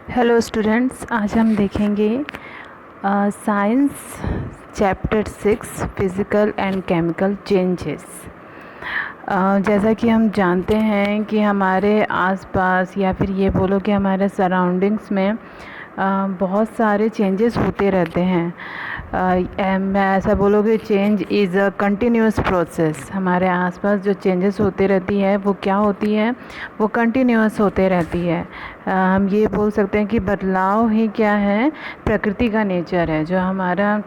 Hello students, आज हम देखेंगे science chapter 6 physical and chemical changes. जैसा कि हम जानते हैं कि हमारे आसपास या फिर ये बोलो कि हमारे सराउंडिंग्स में बहुत सारे चेंजेस होते रहते हैं। मैं ऐसा बोलोगे change is a continuous process. हमारे आसपास जो चेंजेस होते रहती है वो क्या होती है, वो कंटिन्यूस होते रहती है। हम ये बोल सकते हैं कि बदलाव ही क्या है, प्रकृति का नेचर है। जो हमारा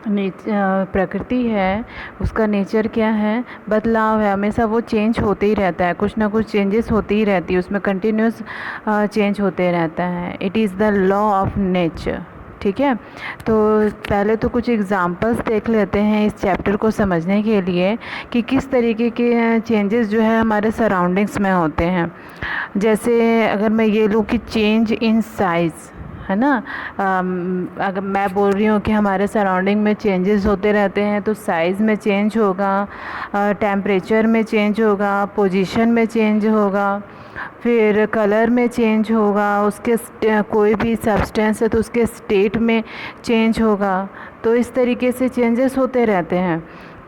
प्रकृति है उसका नेचर क्या है, बदलाव है। हमेशा वो चेंज होते ही रहता है, कुछ ना कुछ चेंजेस होती ही रहती है, उसमें कंटिन्यूस चेंज होते रहता है। It is the law of nature. ठीक है, तो पहले तो कुछ एग्जांपल्स देख लेते हैं इस चैप्टर को समझने के लिए कि किस तरीके के चेंजेस जो है हमारे सराउंडिंग्स में होते हैं। जैसे अगर मैं ये लूँ कि चेंज इन साइज़, है ना। अगर मैं बोल रही हूँ कि हमारे सराउंडिंग में चेंजेस होते रहते हैं, तो साइज़ में चेंज होगा, टेम्परेचर में चेंज होगा, पोजीशन में चेंज होगा, फिर कलर में चेंज होगा, उसके कोई भी सब्सटेंस है तो उसके स्टेट में चेंज होगा। तो इस तरीके से चेंजेस होते रहते हैं।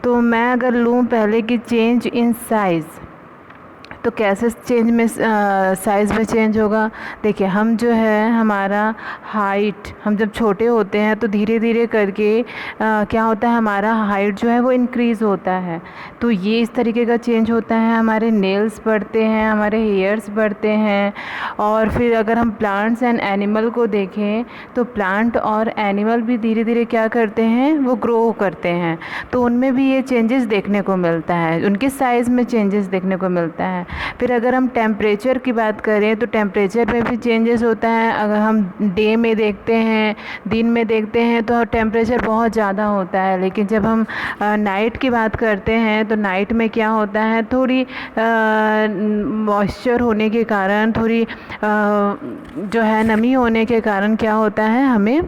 तो मैं अगर लूँ पहले कि चेंज इन साइज़, तो कैसे चेंज में साइज़ में चेंज होगा। देखिए, हम जो है हमारा हाइट, हम जब छोटे होते हैं तो धीरे धीरे करके क्या होता है, हमारा हाइट जो है वो इंक्रीज़ होता है। तो ये इस तरीके का चेंज होता है। हमारे नेल्स बढ़ते हैं, हमारे हेयर्स बढ़ते हैं। और फिर अगर हम प्लांट्स एंड एनिमल को देखें तो प्लांट और एनिमल भी धीरे धीरे क्या करते हैं, वो ग्रो करते हैं। तो उनमें भी ये चेंजेस देखने को मिलता है, उनके साइज़ में चेंजेस देखने को मिलता है। फिर अगर हम टेम्परेचर की बात करें तो टेम्परेचर में भी चेंजेस होता है। अगर हम डे में देखते हैं, दिन में देखते हैं तो टेम्परेचर बहुत ज़्यादा होता है, लेकिन जब हम नाइट की बात करते हैं तो नाइट में क्या होता है, थोड़ी मॉइस्चर होने के कारण, थोड़ी जो है नमी होने के कारण क्या होता है, हमें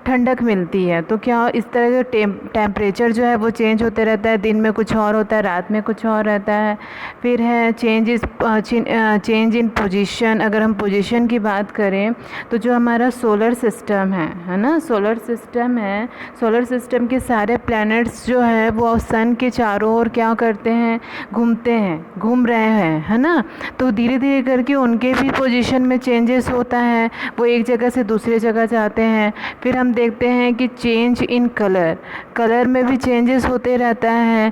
ठंडक मिलती है। तो क्या इस तरह का टेम्परेचर जो है वो चेंज होते रहता है, दिन में कुछ और होता है, रात में कुछ और रहता है। फिर है चेंज इन पोजीशन। अगर हम पोजीशन की बात करें तो जो हमारा सोलर सिस्टम है ना, सोलर सिस्टम है, सोलर सिस्टम के सारे प्लैनेट्स जो है वो सन के चारों ओर क्या करते हैं, घूमते हैं, घूम रहे हैं, है ना। तो धीरे धीरे करके उनके भी पोजीशन में चेंजेस होता है, वो एक जगह से दूसरी जगह जाते हैं। फिर हम देखते हैं कि चेंज इन कलर, कलर में भी चेंजेस होते रहता है।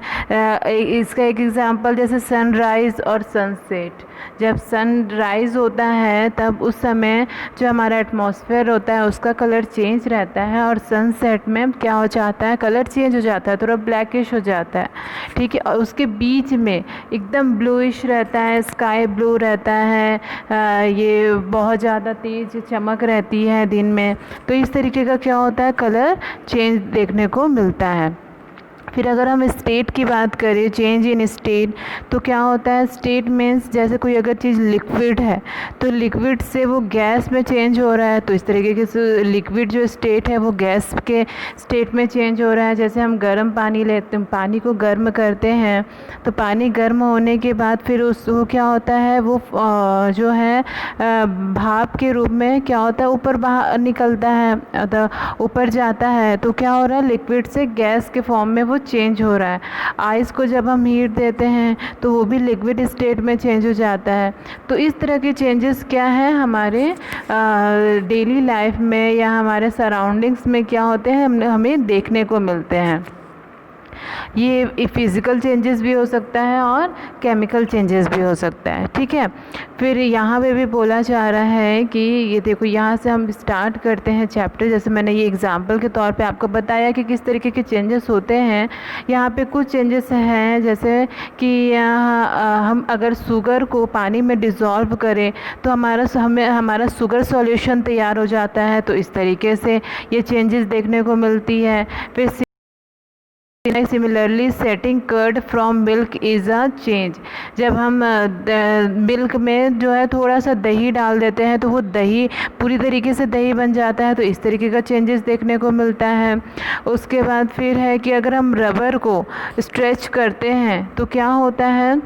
इसका एक एग्जांपल जैसे सनराइज़ और सनसेट। जब सनराइज़ होता है तब उस समय जो हमारा एटमॉस्फेयर होता है उसका कलर चेंज रहता है, और सनसेट में क्या हो जाता है, कलर चेंज हो जाता है, थोड़ा ब्लैकिश हो जाता है। ठीक है, और उसके बीच में एकदम ब्लूइश रहता है, स्काई ब्लू रहता है, ये बहुत ज़्यादा तेज़ चमक रहती है दिन में। तो इस तरीके का क्या होता है, कलर चेंज देखने को मिलता है। फिर अगर हम स्टेट की बात करें, चेंज इन स्टेट, तो क्या होता है, स्टेट मीन्स जैसे कोई अगर चीज़ लिक्विड है तो लिक्विड से वो गैस में चेंज हो रहा है। तो इस तरीके से लिक्विड जो स्टेट है वो गैस के स्टेट में चेंज हो रहा है। जैसे हम गर्म पानी लेते हैं, पानी को गर्म करते हैं, तो पानी गर्म होने के बाद फिर वो क्या होता है, वो जो है भाप के रूप में क्या होता है, ऊपर बाहर निकलता है, तो ऊपर जाता है। तो क्या हो रहा है, लिक्विड से गैस के फॉर्म में वो चेंज हो रहा है। आइस को जब हम हीट देते हैं तो वो भी लिक्विड स्टेट में चेंज हो जाता है। तो इस तरह के चेंजेस क्या है, हमारे डेली लाइफ में या हमारे सराउंडिंग्स में क्या होते हैं, हमें देखने को मिलते हैं। ये फिज़िकल चेंजेस भी हो सकता है और केमिकल चेंजेस भी हो सकता है। ठीक है, फिर यहाँ पे भी बोला जा रहा है कि ये देखो, यहाँ से हम स्टार्ट करते हैं चैप्टर। जैसे मैंने ये एग्जांपल के तौर पे आपको बताया कि किस तरीके के चेंजेस होते हैं। यहाँ पे कुछ चेंजेस हैं, जैसे कि हम अगर शुगर को पानी में डिज़ोल्व करें तो हमारा शुगर सॉल्यूशन तैयार हो जाता है। तो इस तरीके से ये चेंजेस देखने को मिलती है। फिर similarly setting curd from milk is a change. जब हम मिल्क में जो है थोड़ा सा दही डाल देते हैं तो वो दही पूरी तरीके से दही बन जाता है। तो इस तरीके का चेंजेस देखने को मिलता है। उसके बाद फिर है कि अगर हम रबर को स्ट्रेच करते हैं तो क्या होता है,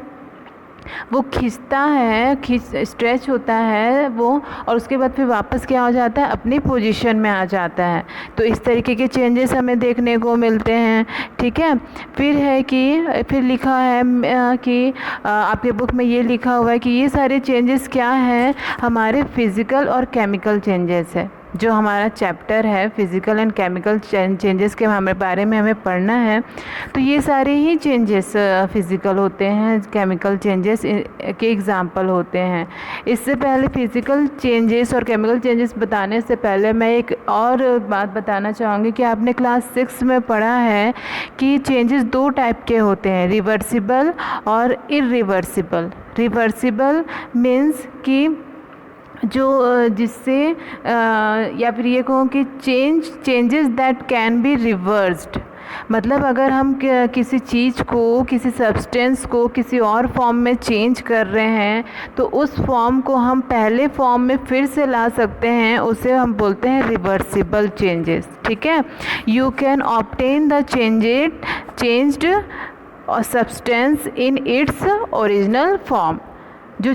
वो खिंचता है, स्ट्रेच होता है वो, और उसके बाद फिर वापस क्या हो जाता है, अपनी पोजीशन में आ जाता है। तो इस तरीके के चेंजेस हमें देखने को मिलते हैं। ठीक है, फिर है कि फिर लिखा है कि आपके बुक में ये लिखा हुआ है कि ये सारे चेंजेस क्या हैं, हमारे फिज़िकल और केमिकल चेंजेस है। जो हमारा चैप्टर है फिज़िकल एंड केमिकल चेंजेस के बारे में हमें पढ़ना है। तो ये सारे ही चेंजेस फिज़िकल होते हैं, केमिकल चेंजेस के एग्जांपल होते हैं। इससे पहले फिज़िकल चेंजेस और केमिकल चेंजेस बताने से पहले मैं एक और बात बताना चाहूँगी कि आपने क्लास 6 में पढ़ा है कि चेंजेस 2 टाइप के होते हैं, रिवर्सिबल और इरिवर्सिबल। रिवर्सिबल मीन्स कि जो जिससे या फिर ये कहूँ कि changes that can be reversed. मतलब अगर हम किसी चीज़ को, किसी सब्सटेंस को किसी और फॉर्म में चेंज कर रहे हैं तो उस फॉर्म को हम पहले फॉर्म में फिर से ला सकते हैं, उसे हम बोलते हैं रिवर्सिबल चेंजेस। ठीक है, you can obtain the changed substance in its original form. जो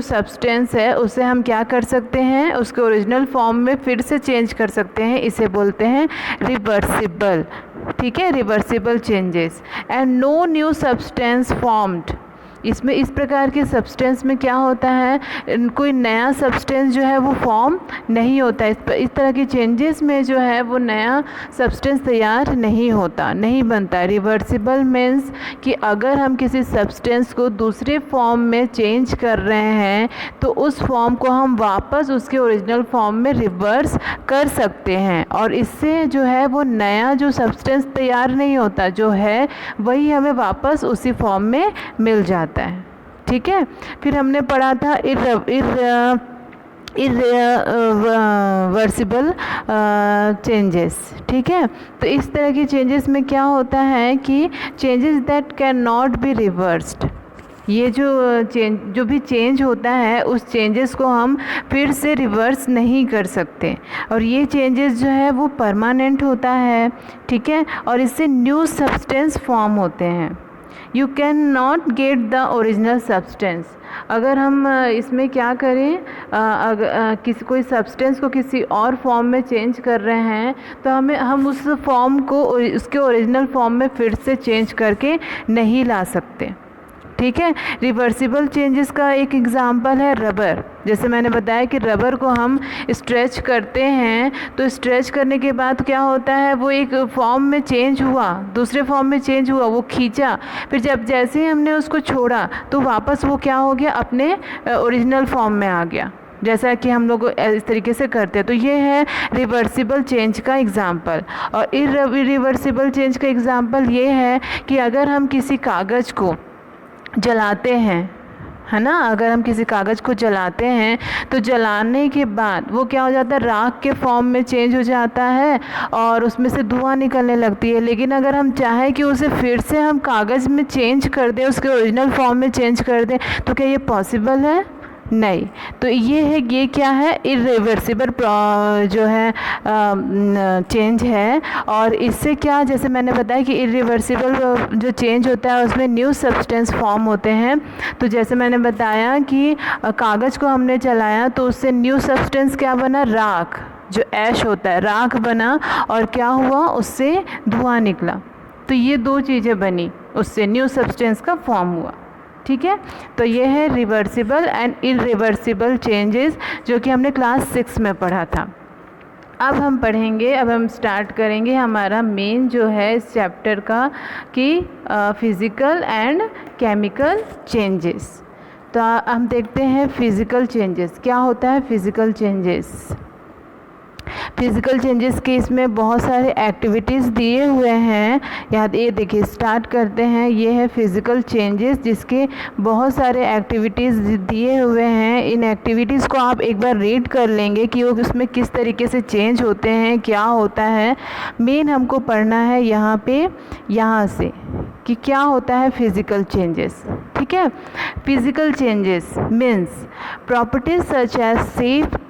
सब्सटेंस है उसे हम क्या कर सकते हैं, उसके ओरिजिनल फॉर्म में फिर से चेंज कर सकते हैं, इसे बोलते हैं रिवर्सिबल। ठीक है, reversible changes. And no new substance formed. इसमें इस प्रकार के सब्सटेंस में क्या होता है, कोई नया सब्सटेंस जो है वो फॉर्म नहीं होता। इस तरह के चेंजेस में जो है वो नया सब्सटेंस तैयार नहीं होता, नहीं बनता। रिवर्सिबल मीन्स कि अगर हम किसी सब्सटेंस को दूसरे फॉर्म में चेंज कर रहे हैं तो उस फॉर्म को हम वापस उसके ओरिजिनल फॉर्म में रिवर्स कर सकते हैं, और इससे जो है वो नया जो सब्सटेंस तैयार नहीं होता, जो है वही हमें वापस उसी फॉर्म में मिल जाता है। ठीक है, फिर हमने पढ़ा था इरिवर्सिबल चेंजेस। ठीक है, तो इस तरह की चेंजेस में क्या होता है कि changes that can not be reversed. ये जो भी चेंज होता है उस चेंजेस को हम फिर से रिवर्स नहीं कर सकते, और ये चेंजेस जो है वो परमानेंट होता है। ठीक है, और इससे न्यू सब्सटेंस फॉर्म होते हैं। You can not get the original substance. अगर हम इसमें क्या करें, कोई सब्सटेंस को किसी और फॉर्म में चेंज कर रहे हैं तो हम उस फॉर्म को उसके ओरिजिनल फॉर्म में फिर से चेंज करके नहीं ला सकते। ठीक है, रिवर्सिबल चेंजेस का एक एग्जांपल है रबर। जैसे मैंने बताया कि रबर को हम स्ट्रेच करते हैं तो स्ट्रेच करने के बाद क्या होता है, वो एक फॉर्म में चेंज हुआ, दूसरे फॉर्म में चेंज हुआ, वो खींचा, फिर जैसे ही हमने उसको छोड़ा तो वापस वो क्या हो गया, अपने ओरिजिनल फॉर्म में आ गया, जैसा कि हम लोग इस तरीके से करते हैं। तो ये है रिवर्सिबल चेंज का एग्जांपल। और इरिवर्सिबल चेंज का एग्जांपल ये है कि अगर हम किसी कागज़ को जलाते हैं, है ना, अगर हम किसी कागज़ को जलाते हैं तो जलाने के बाद वो क्या हो जाता है, राख के फॉर्म में चेंज हो जाता है और उसमें से धुआं निकलने लगती है। लेकिन अगर हम चाहें कि उसे फिर से हम कागज़ में चेंज कर दें, उसके ओरिजिनल फॉर्म में चेंज कर दें, तो क्या ये पॉसिबल है? नहीं। तो ये क्या है, इरिवर्सिबल जो है चेंज है। और इससे क्या, जैसे मैंने बताया कि इरिवर्सिबल जो चेंज होता है उसमें न्यू सब्सटेंस फॉर्म होते हैं। तो जैसे मैंने बताया कि कागज़ को हमने जलाया तो उससे न्यू सब्सटेंस क्या बना, राख, जो ऐश होता है राख बना, और क्या हुआ, उससे धुआं निकला। तो ये 2 चीज़ें बनी, उससे न्यू सब्सटेंस का फॉर्म हुआ। ठीक है, तो ये है रिवर्सिबल एंड इरिवर्सिबल चेंजेस जो कि हमने क्लास 6 में पढ़ा था। अब हम स्टार्ट करेंगे हमारा मेन जो है इस चैप्टर का कि फिज़िकल एंड केमिकल चेंजेस। तो हम देखते हैं फिज़िकल चेंजेस क्या होता है। फिज़िकल चेंजेस के इसमें बहुत सारे एक्टिविटीज़ दिए हुए हैं। ये देखिए, स्टार्ट करते हैं। ये है फिज़िकल चेंजेस जिसके बहुत सारे एक्टिविटीज़ दिए हुए हैं। इन एक्टिविटीज़ को आप एक बार रीड कर लेंगे कि वो उसमें किस तरीके से चेंज होते हैं, क्या होता है। मेन हमको पढ़ना है यहाँ से कि क्या होता है फिज़िकल चेंजेस। ठीक है, physical changes means properties such as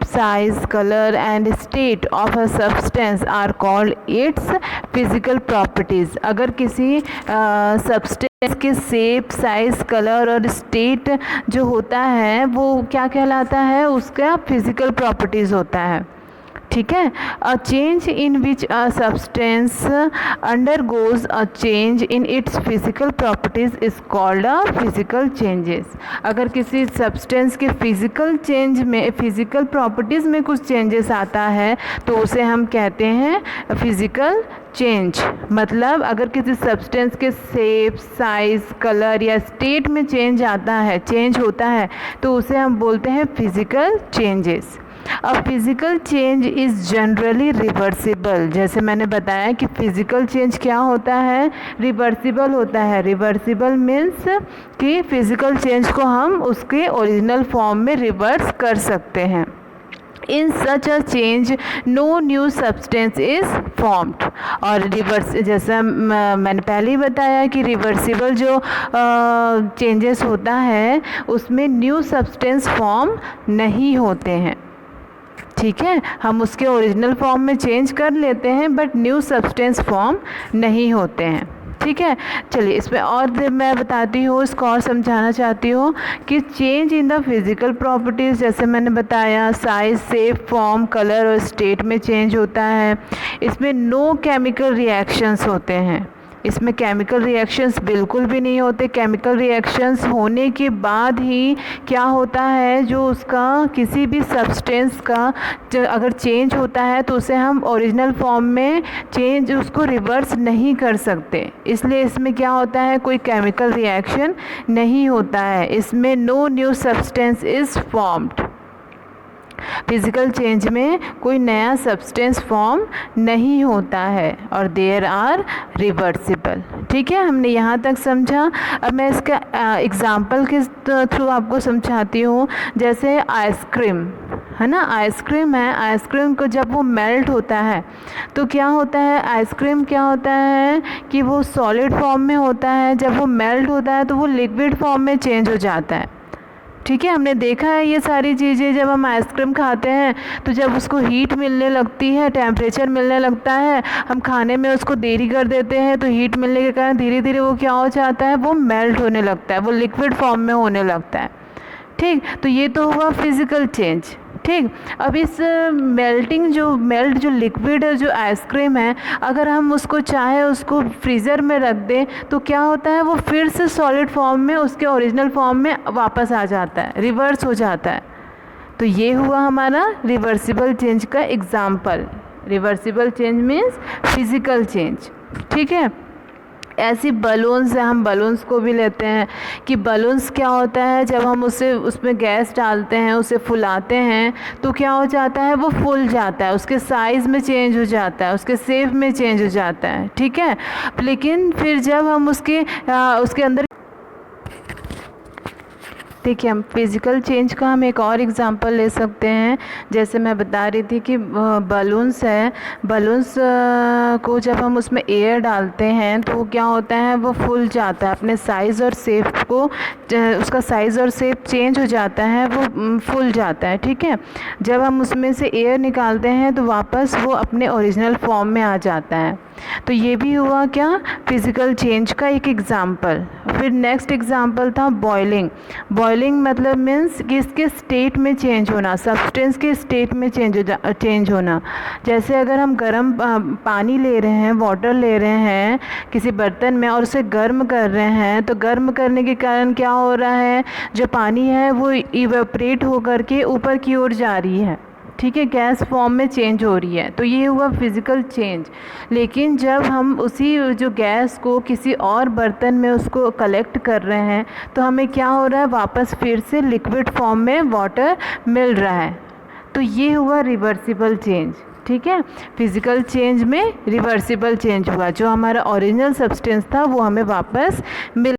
size, color and state of a substance are called its physical properties। अगर किसी सब्सटेंस के शेप, साइज, कलर और स्टेट जो होता है वो क्या कहलाता है, उसका फिजिकल प्रॉपर्टीज़ होता है। ठीक है। A change in which a substance undergoes a change in its physical properties is called a physical changes. अगर किसी सब्सटेंस के फिजिकल चेंज में, फिजिकल प्रॉपर्टीज़ में कुछ चेंजेस आता है तो उसे हम कहते हैं फिजिकल चेंज। मतलब अगर किसी सब्सटेंस के शेप, साइज, कलर या स्टेट में चेंज आता है, चेंज होता है, तो उसे हम बोलते हैं physical changes. A physical change is generally reversible. जैसे मैंने बताया कि फ़िज़िकल चेंज क्या होता है, रिवर्सिबल होता है। रिवर्सिबल मीन्स कि फ़िज़िकल चेंज को हम उसके ओरिजिनल फॉर्म में रिवर्स कर सकते हैं। In such a change no new substance is formed. और रिवर्स, जैसा मैंने पहले ही बताया कि रिवर्सिबल जो चेंजेस होता है उसमें न्यू सब्सटेंस फॉर्म नहीं होते हैं। ठीक है, हम उसके ओरिजिनल फॉर्म में चेंज कर लेते हैं बट न्यू सब्सटेंस फॉर्म नहीं होते हैं। ठीक है, चलिए इसमें और मैं बताती हूँ, इसको और समझाना चाहती हूँ कि change in the physical properties, जैसे मैंने बताया साइज, शेप, फॉर्म, कलर और स्टेट में चेंज होता है। इसमें नो केमिकल रिएक्शंस होते हैं। इसमें केमिकल रिएक्शंस बिल्कुल भी नहीं होते। केमिकल रिएक्शंस होने के बाद ही क्या होता है, जो उसका किसी भी सब्सटेंस का अगर चेंज होता है तो उसे हम ओरिजिनल फॉर्म में चेंज, उसको रिवर्स नहीं कर सकते। इसलिए इसमें क्या होता है, कोई केमिकल रिएक्शन नहीं होता है। इसमें no new substance is formed. Physical change में कोई नया सब्सटेंस फॉर्म नहीं होता है और देयर आर रिवर्सिबल। ठीक है, हमने यहाँ तक समझा। अब मैं इसका एग्ज़ाम्पल के थ्रू आपको समझाती हूँ। जैसे आइसक्रीम है ना, आइसक्रीम है, आइसक्रीम को जब वो मेल्ट होता है तो क्या होता है, आइसक्रीम क्या होता है कि वो सॉलिड फॉर्म में होता है, जब वो मेल्ट होता है तो वो लिक्विड फॉर्म में चेंज हो जाता है। ठीक है, हमने देखा है ये सारी चीज़ें। जब हम आइसक्रीम खाते हैं तो जब उसको हीट मिलने लगती है, टेम्परेचर मिलने लगता है, हम खाने में उसको देरी कर देते हैं तो हीट मिलने के कारण धीरे धीरे वो क्या हो जाता है, वो मेल्ट होने लगता है, वो लिक्विड फॉर्म में होने लगता है। ठीक, तो ये तो हुआ फिज़िकल चेंज। ठीक, अब इस मेल्ट जो लिक्विड जो आइसक्रीम है, अगर हम उसको चाहे उसको फ्रीज़र में रख दें तो क्या होता है, वो फिर से सॉलिड फॉर्म में, उसके ओरिजिनल फॉर्म में वापस आ जाता है, रिवर्स हो जाता है। तो ये हुआ हमारा रिवर्सिबल चेंज का example. Reversible change means physical change. ठीक है, ऐसी बलून्स है, हम बलून्स को भी लेते हैं कि बलून्स क्या होता है, जब हम उसमें गैस डालते हैं, उसे फुलाते हैं तो क्या हो जाता है, वो फूल जाता है, उसके साइज़ में चेंज हो जाता है, उसके शेप में चेंज हो जाता है। ठीक है, लेकिन फिर जब हम उसके अंदर देखिए, हम फिज़िकल चेंज का हम एक और एग्ज़ाम्पल ले सकते हैं। जैसे मैं बता रही थी कि बलून्स है, बलून्स को जब हम उसमें एयर डालते हैं तो क्या होता है, वो फूल जाता है, अपने साइज़ और शेप को, उसका साइज़ और शेप चेंज हो जाता है, वो फूल जाता है। ठीक है, जब हम उसमें से एयर निकालते हैं तो वापस वो अपने ओरिजिनल फॉर्म में आ जाता है। तो ये भी हुआ क्या, फिज़िकल चेंज का एक एग्ज़ाम्पल। फिर नेक्स्ट एग्ज़ाम्पल था बॉइलिंग। बॉइलिंग मतलब मीन्स कि इसके स्टेट में चेंज होना, सब्सटेंस के स्टेट में चेंज होना। जैसे अगर हम गर्म पानी ले रहे हैं, वाटर ले रहे हैं किसी बर्तन में और उसे गर्म कर रहे हैं, तो गर्म करने के कारण क्या हो रहा है, जो पानी है वो इवेपोरेट होकर के ऊपर की ओर जा रही है। ठीक है, गैस फॉर्म में चेंज हो रही है, तो ये हुआ फिज़िकल चेंज। लेकिन जब हम उसी जो गैस को किसी और बर्तन में उसको कलेक्ट कर रहे हैं तो हमें क्या हो रहा है, वापस फिर से लिक्विड फॉर्म में वाटर मिल रहा है। तो ये हुआ रिवर्सिबल चेंज। ठीक है, फिज़िकल चेंज में रिवर्सिबल चेंज हुआ, जो हमारा ओरिजिनल सब्सटेंस था वो हमें वापस मिल